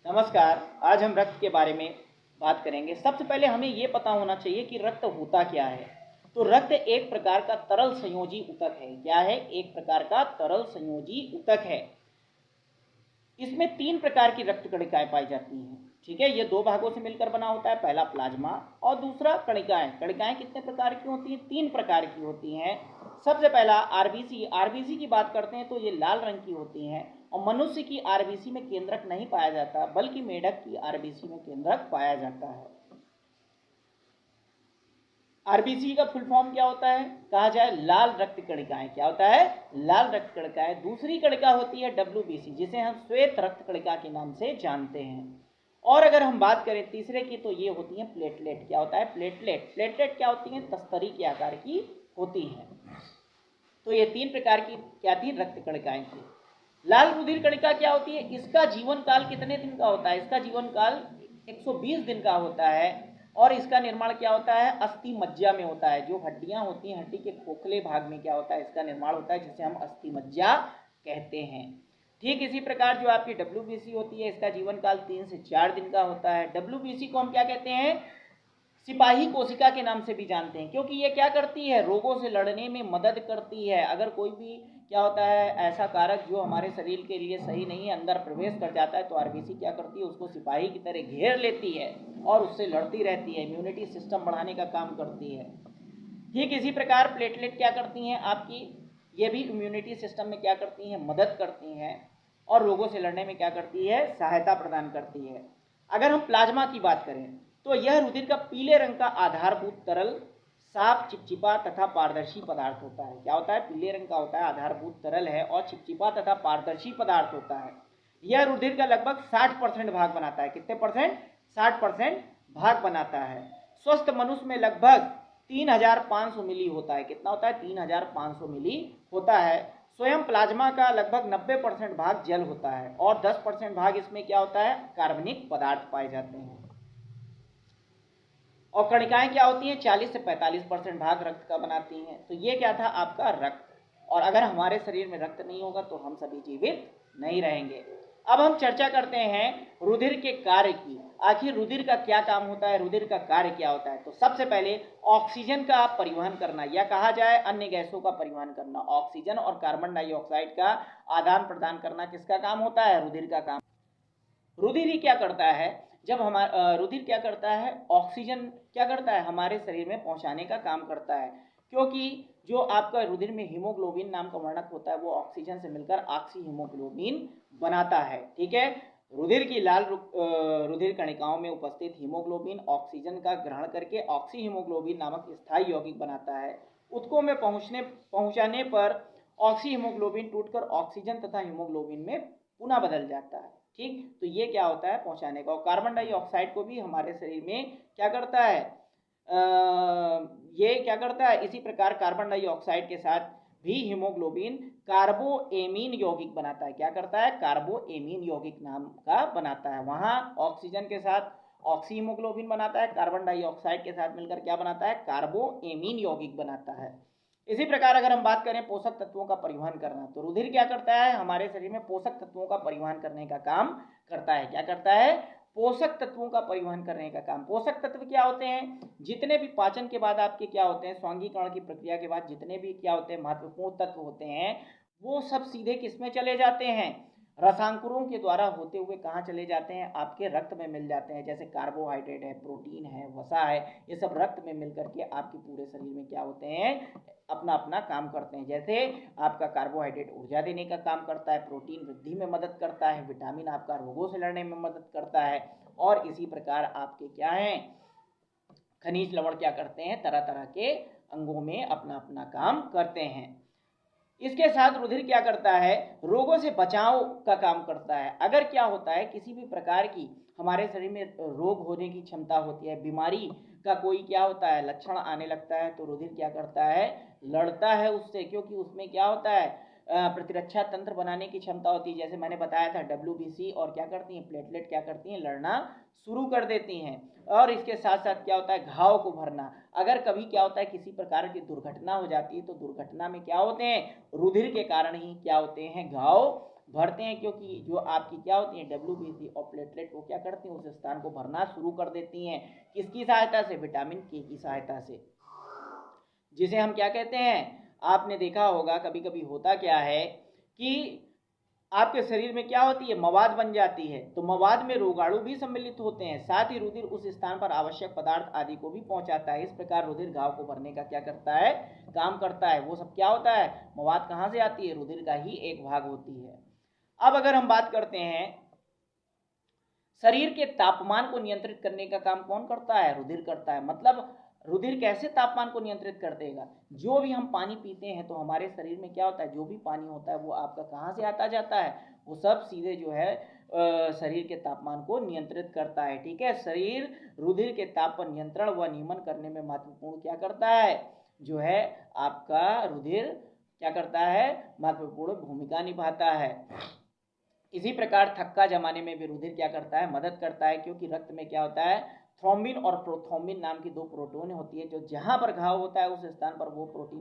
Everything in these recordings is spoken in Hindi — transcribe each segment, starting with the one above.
नमस्कार। आज हम रक्त के बारे में बात करेंगे। सबसे पहले हमें ये पता होना चाहिए कि रक्त होता क्या है। तो रक्त एक प्रकार का तरल संयोजी ऊतक है। क्या है? एक प्रकार का तरल संयोजी ऊतक है। इसमें 3 प्रकार की रक्त कणिकाएं पाई जाती हैं। ठीक है, ये 2 भागों से मिलकर बना होता है। पहला प्लाज्मा और दूसरा कणिकाएं। कणिकाएं कितने प्रकार की होती हैं? 3 प्रकार की होती हैं। सबसे पहला आरबीसी। आरबीसी की बात करते हैं तो ये लाल रंग की होती हैं और मनुष्य की आरबीसी में केंद्रक नहीं पाया जाता, बल्कि मेढक की आरबीसी में केंद्रक पाया जाता है। आरबीसी का फुल फॉर्म क्या होता है? कहा जाए लाल रक्त कणिकाएं। क्या होता है? लाल रक्त कणिकाएं। दूसरी कणिका होती है डब्ल्यूबीसी, जिसे हम श्वेत रक्त कणिका के नाम से जानते हैं। और अगर हम बात करें तीसरे की तो ये होती है प्लेटलेट। क्या होता है? प्लेटलेट। प्लेटलेट क्या होती है? तस्तरी के आकार की होती है। तो ये 3 प्रकार की क्या थी? रक्त कणिकाएं थी। लाल रुधिर कणिका क्या होती है? इसका जीवन काल कितने दिन का होता है? इसका जीवन काल 120 दिन का होता है। और इसका निर्माण क्या होता है? अस्थि मज्जा में होता है। जो हड्डियां होती हैं, हड्डी के खोखले भाग में क्या होता है? इसका निर्माण होता है, जिसे हम अस्थि मज्जा कहते हैं। ठीक इसी प्रकार जो आपकी डब्ल्यूबीसी होती है, इसका जीवन काल 3 से 4 दिन का होता है। डब्ल्यूबीसी को हम क्या कहते हैं? सिपाही कोशिका के नाम से भी जानते हैं, क्योंकि ये क्या करती है? रोगों से लड़ने में मदद करती है। अगर कोई भी क्या होता है ऐसा कारक जो हमारे शरीर के लिए सही नहीं है, अंदर प्रवेश कर जाता है, तो आरबीसी क्या करती है? उसको सिपाही की तरह घेर लेती है और उससे लड़ती रहती है, इम्यूनिटी सिस्टम बढ़ाने का काम करती है। ठीक इसी प्रकार प्लेटलेट क्या करती हैं आपकी? ये भी इम्यूनिटी सिस्टम में क्या करती हैं? मदद करती हैं और रोगों से लड़ने में क्या करती है? सहायता प्रदान करती है। अगर हम प्लाज्मा की बात करें तो यह रुधिर का पीले रंग का आधारभूत तरल, साफ, चिपचिपा तथा पारदर्शी पदार्थ होता है। क्या होता है? पीले रंग का होता है, आधारभूत तरल है और चिपचिपा तथा पारदर्शी पदार्थ होता है। यह रुधिर का लगभग 60% भाग बनाता है। कितने परसेंट? 60% भाग बनाता है। स्वस्थ मनुष्य में लगभग 3500 मिली होता है। कितना होता है? 3500 मिली होता है। स्वयं प्लाज्मा का लगभग 90% भाग जल होता है और 10% भाग इसमें क्या होता है? कार्बनिक पदार्थ पाए जाते हैं। और कणिकाएं क्या होती हैं? 40 से 45% भाग रक्त का बनाती हैं। तो ये क्या था? आपका रक्त। और अगर हमारे शरीर में रक्त नहीं होगा तो हम सभी जीवित नहीं रहेंगे। अब हम चर्चा करते हैं रुधिर के कार्य की। आखिर रुधिर का क्या काम होता है? रुधिर का कार्य क्या होता है? तो सबसे पहले ऑक्सीजन का परिवहन करना, या कहा जाए अन्य गैसों का परिवहन करना। ऑक्सीजन और कार्बन डाइऑक्साइड का आदान प्रदान करना किसका काम होता है? रुधिर का काम। रुधिर ही क्या करता है? जब हमारा रुधिर क्या करता है? ऑक्सीजन क्या करता है? हमारे शरीर में पहुंचाने का काम करता है। क्योंकि जो आपका रुधिर में हीमोग्लोबिन नाम का वर्णक होता है, वो ऑक्सीजन से मिलकर ऑक्सी हीमोग्लोबिन बनाता है। ठीक है, रुधिर की लाल रुधिर कणिकाओं में उपस्थित हीमोग्लोबिन ऑक्सीजन का ग्रहण करके ऑक्सी हीमोग्लोबिन नामक स्थायी यौगिक बनाता है। ऊतकों में पहुंचाने पर ऑक्सी हीमोग्लोबिन टूटकर ऑक्सीजन तथा हीमोग्लोबिन में पुनः बदल जाता है। ठीक, तो ये क्या होता है? पहुंचाने का। और कार्बन डाइऑक्साइड को भी हमारे शरीर में क्या करता है? ये क्या करता है? इसी प्रकार कार्बन डाइऑक्साइड के साथ भी हीमोग्लोबिन कार्बोएमीन यौगिक बनाता है। क्या करता है? कार्बोएमीन यौगिक नाम का बनाता है। वहां ऑक्सीजन के साथ ऑक्सी हीमोग्लोबिन बनाता है, कार्बन डाइऑक्साइड के साथ मिलकर क्या बनाता है? कार्बोएमीन यौगिक बनाता है। इसी प्रकार अगर हम बात करें पोषक तत्वों का परिवहन करना, तो रुधिर क्या करता है? हमारे शरीर में पोषक तत्वों का परिवहन करने का काम करता है। क्या करता है? पोषक तत्वों का परिवहन करने का काम। पोषक तत्व क्या होते हैं? जितने भी पाचन के बाद आपके क्या होते हैं? स्वांगीकरण की प्रक्रिया के बाद जितने भी क्या होते हैं? महत्वपूर्ण तत्व होते हैं, वो सब सीधे किसमें चले जाते हैं? रसांकुरों के द्वारा होते हुए कहाँ चले जाते हैं? आपके रक्त में मिल जाते हैं। जैसे कार्बोहाइड्रेट है, प्रोटीन है, वसा है, ये सब रक्त में मिल करके आपके पूरे शरीर में क्या होते हैं? अपना अपना काम करते हैं। जैसे आपका कार्बोहाइड्रेट ऊर्जा देने का काम करता है, प्रोटीन वृद्धि में मदद करता है, विटामिन आपका रोगों से लड़ने में मदद करता है, और इसी प्रकार आपके क्या है? खनिज लवण क्या करते हैं? तरह तरह के अंगों में अपना अपना काम करते हैं। इसके साथ रुधिर क्या करता है? रोगों से बचाव का काम करता है। अगर क्या होता है, किसी भी प्रकार की हमारे शरीर में रोग होने की क्षमता होती है, बीमारी का कोई क्या होता है? लक्षण आने लगता है, तो रुधिर क्या करता है? लड़ता है उससे, क्योंकि उसमें क्या होता है? प्रतिरक्षा तंत्र बनाने की क्षमता होती है। जैसे मैंने बताया था डब्ल्यूबीसी और क्या करती हैं? प्लेटलेट क्या करती हैं? लड़ना शुरू कर देती हैं। और इसके साथ साथ क्या होता है? घाव को भरना। अगर कभी क्या होता है? किसी प्रकार की दुर्घटना हो जाती है, तो दुर्घटना में क्या होते हैं? रुधिर के कारण ही क्या होते हैं? घाव भरते हैं, क्योंकि जो आपकी क्या होती है WBC और प्लेटलेट वो क्या करती हैं, उस स्थान को भरना शुरू कर देती हैं। किसकी सहायता से? विटामिन के की सहायता से, जिसे हम क्या कहते हैं, आपने देखा होगा कभी कभी होता क्या है कि आपके शरीर में क्या होती है, मवाद बन जाती है, तो मवाद में रोगाणु भी सम्मिलित होते हैं, साथ ही रुधिर उस स्थान पर आवश्यक पदार्थ आदि को भी पहुंचाता है। इस प्रकार रुधिर घाव को भरने का क्या करता है, काम करता है। वो सब क्या होता है, मवाद कहाँ से आती है, रुधिर का ही एक भाग होती है। अब अगर हम बात करते हैं शरीर के तापमान को नियंत्रित करने का काम कौन करता है, रुधिर करता है। मतलब रुधिर कैसे तापमान को नियंत्रित कर देगा, जो भी हम पानी पीते हैं तो हमारे शरीर में क्या होता है, जो भी पानी होता है वो आपका कहाँ से आता जाता है, वो सब सीधे जो है शरीर के तापमान को नियंत्रित करता है। ठीक है, शरीर रुधिर के ताप पर नियंत्रण व नियमन करने में महत्वपूर्ण क्या करता है, जो है आपका रुधिर क्या करता है, महत्वपूर्ण भूमिका निभाता है। इसी प्रकार थक्का जमाने में भी रुधिर क्या करता है, मदद करता है, क्योंकि रक्त में क्या होता है, थ्रोम्बिन और प्रोथ्रोम्बिन नाम की दो प्रोटीन होती है, जो जहां पर घाव होता है उस स्थान पर वो प्रोटीन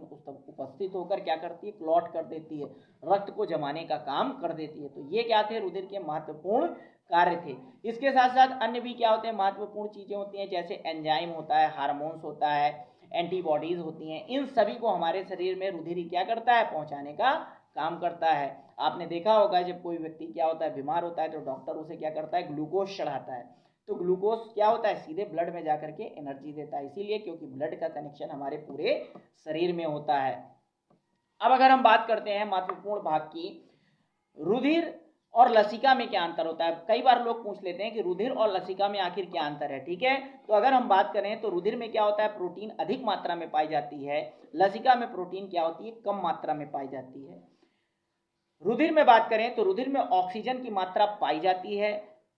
उपस्थित होकर क्या करती है, क्लॉट कर देती है, रक्त को जमाने का काम कर देती है। तो ये क्या थे, रुधिर के महत्वपूर्ण कार्य थे। इसके साथ साथ अन्य भी क्या होते हैं, महत्वपूर्ण चीजें होती हैं, जैसे एंजाइम होता है, हार्मोन्स होता है, एंटीबॉडीज होती हैं। इन सभी को हमारे शरीर में रुधिर क्या करता है, पहुंचाने का काम करता है। आपने देखा होगा जब कोई व्यक्ति क्या होता है, बीमार होता है, तो डॉक्टर उसे क्या करता है, ग्लूकोज चढ़ाता है। तो ग्लूकोज क्या होता है, सीधे ब्लड में जाकर के एनर्जी देता है, इसीलिए क्योंकि ब्लड का कनेक्शन हमारे पूरे शरीर में होता है। अब अगर हम बात करते हैं महत्वपूर्ण भाग की, रुधिर और लसिका में क्या अंतर होता है। कई बार लोग पूछ लेते हैं कि रुधिर और लसिका में आखिर क्या अंतर है। ठीक है, तो अगर हम बात करें तो रुधिर में क्या होता है, प्रोटीन अधिक मात्रा में पाई जाती है, लसिका में प्रोटीन क्या होती है, कम मात्रा में पाई जाती है। रुधिर में बात करें तो रुधिर में ऑक्सीजन की मात्रा पाई जाती है,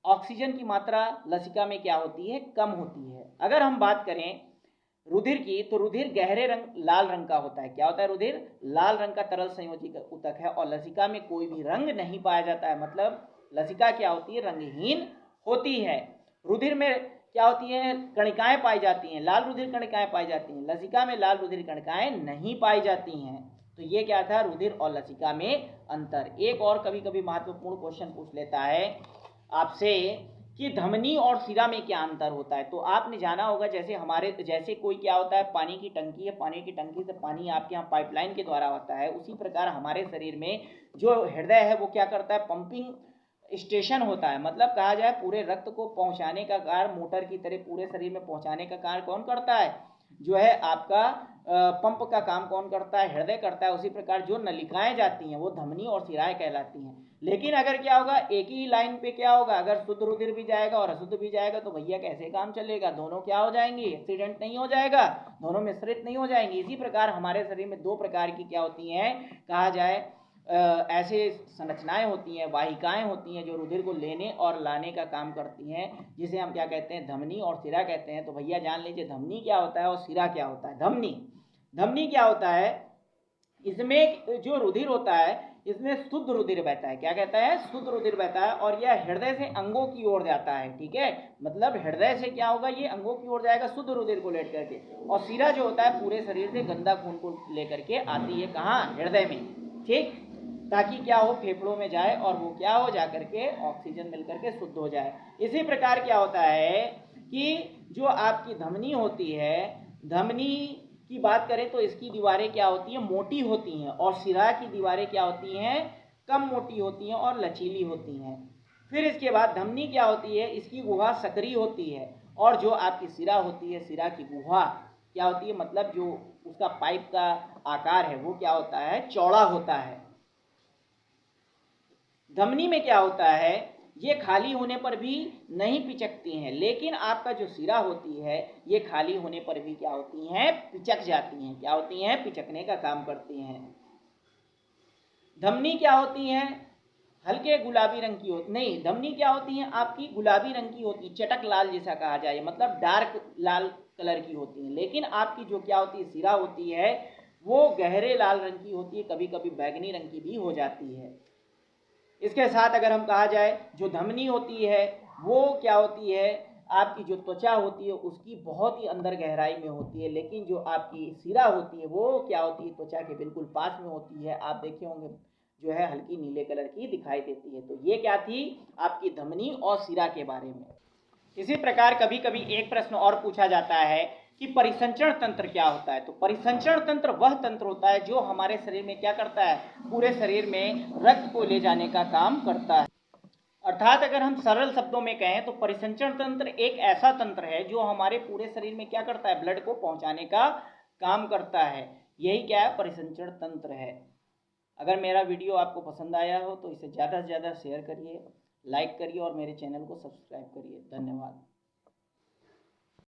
ऑक्सीजन की मात्रा लसिका में क्या होती है, कम होती है। अगर हम बात करें रुधिर की, तो रुधिर गहरे रंग लाल रंग का होता है। क्या होता है, रुधिर लाल रंग का तरल संयोजी ऊतक है, और लसिका में कोई भी रंग नहीं पाया जाता है, मतलब लसिका क्या होती है, रंगहीन होती है। रुधिर में क्या होती है, कणिकाएं पाई जाती हैं, लाल रुधिर कणिकाएं पाई जाती हैं, लसिका में लाल रुधिर कणिकाएं नहीं पाई जाती हैं। तो ये क्या था, रुधिर और लसिका में अंतर। एक और कभी कभी महत्वपूर्ण क्वेश्चन पूछ लेता है आपसे कि धमनी और सिरा में क्या अंतर होता है। तो आपने जाना होगा जैसे कोई क्या होता है, पानी की टंकी है, पानी की टंकी से पानी आपके यहाँ पाइपलाइन के द्वारा होता है, उसी प्रकार हमारे शरीर में जो हृदय है वो क्या करता है, पंपिंग स्टेशन होता है। मतलब कहा जाए पूरे रक्त को पहुंचाने का कार्य मोटर की तरह पूरे शरीर में पहुंचाने का कार्य कौन करता है, जो है आपका पंप का काम कौन करता है, हृदय करता है। उसी प्रकार जो नलिकाएं जाती हैं वो धमनी और सिराएं कहलाती हैं। लेकिन अगर क्या होगा, एक ही लाइन पे क्या होगा, अगर शुद्ध रुधिर भी जाएगा और अशुद्ध भी जाएगा तो भैया कैसे काम चलेगा, दोनों क्या हो जाएंगे, एक्सीडेंट नहीं हो जाएगा, दोनों मिश्रित नहीं हो जाएंगे। इसी प्रकार हमारे शरीर में दो प्रकार की क्या होती हैं, कहा जाए ऐसे संरचनाएं होती हैं, वाहिकाएं होती हैं, जो रुधिर को लेने और लाने का काम करती हैं, जिसे हम क्या कहते हैं, धमनी और सिरा कहते हैं। तो भैया जान लीजिए धमनी क्या होता है और सिरा क्या होता है। धमनी क्या होता है, इसमें जो रुधिर होता है इसमें शुद्ध रुधिर बहता है। क्या कहता है, शुद्ध रुधिर बहता है, और यह हृदय से अंगों की ओर जाता है। ठीक है, मतलब हृदय से क्या होगा, ये अंगों की ओर जाएगा शुद्ध रुधिर को लेकर के, और सिरा जो होता है पूरे शरीर से गंदा खून को लेकर के आती है, कहाँ, हृदय में। ठीक, ताकि क्या हो, फेफड़ों में जाए और वो क्या हो, जाकर के ऑक्सीजन मिलकर के शुद्ध हो जाए। इसी प्रकार क्या होता है कि जो आपकी धमनी होती है, धमनी की बात करें तो इसकी दीवारें क्या होती हैं, मोटी होती हैं, और सिरा की दीवारें क्या होती हैं, कम मोटी होती हैं और लचीली होती हैं। फिर इसके बाद धमनी क्या होती है, इसकी गुहा सक्रिय होती है, और जो आपकी सिरा होती है, सिरा की गुहा क्या होती है, मतलब जो उसका पाइप का आकार है वो क्या होता है, चौड़ा होता है। धमनी में क्या होता है, ये खाली होने पर भी नहीं पिचकती हैं, लेकिन आपका जो सिरा होती है ये खाली होने पर भी क्या होती हैं, पिचक जाती हैं। क्या होती हैं, पिचकने का काम करती हैं। धमनी क्या होती हैं, हल्के गुलाबी रंग की होती, नहीं, धमनी क्या होती हैं आपकी, गुलाबी रंग की होती, चटक लाल जैसा कहा जाए, मतलब डार्क लाल कलर की होती हैं। लेकिन आपकी जो क्या होती है, सिरा होती है, वो गहरे लाल रंग की होती है, कभी कभी बैगनी रंग की भी हो जाती है। इसके साथ अगर हम कहा जाए, जो धमनी होती है वो क्या होती है, आपकी जो त्वचा होती है उसकी बहुत ही अंदर गहराई में होती है, लेकिन जो आपकी सिरा होती है वो क्या होती है, त्वचा के बिल्कुल पास में होती है। आप देखे होंगे जो है हल्की नीले कलर की दिखाई देती है। तो ये क्या थी, आपकी धमनी और शिरा के बारे में। इसी प्रकार कभी कभी एक प्रश्न और पूछा जाता है कि परिसंचरण तंत्र क्या होता है। तो परिसंचरण तंत्र वह तंत्र होता है जो हमारे शरीर में क्या करता है, पूरे शरीर में रक्त को ले जाने का काम करता है। अर्थात अगर हम सरल शब्दों में कहें तो परिसंचरण तंत्र एक ऐसा तंत्र है जो हमारे पूरे शरीर में क्या करता है, ब्लड को पहुंचाने का काम करता है। यही क्या है, परिसंचरण तंत्र है। अगर मेरा वीडियो आपको पसंद आया हो तो इसे ज़्यादा से ज़्यादा शेयर करिए, लाइक करिए और मेरे चैनल को सब्सक्राइब करिए। धन्यवाद।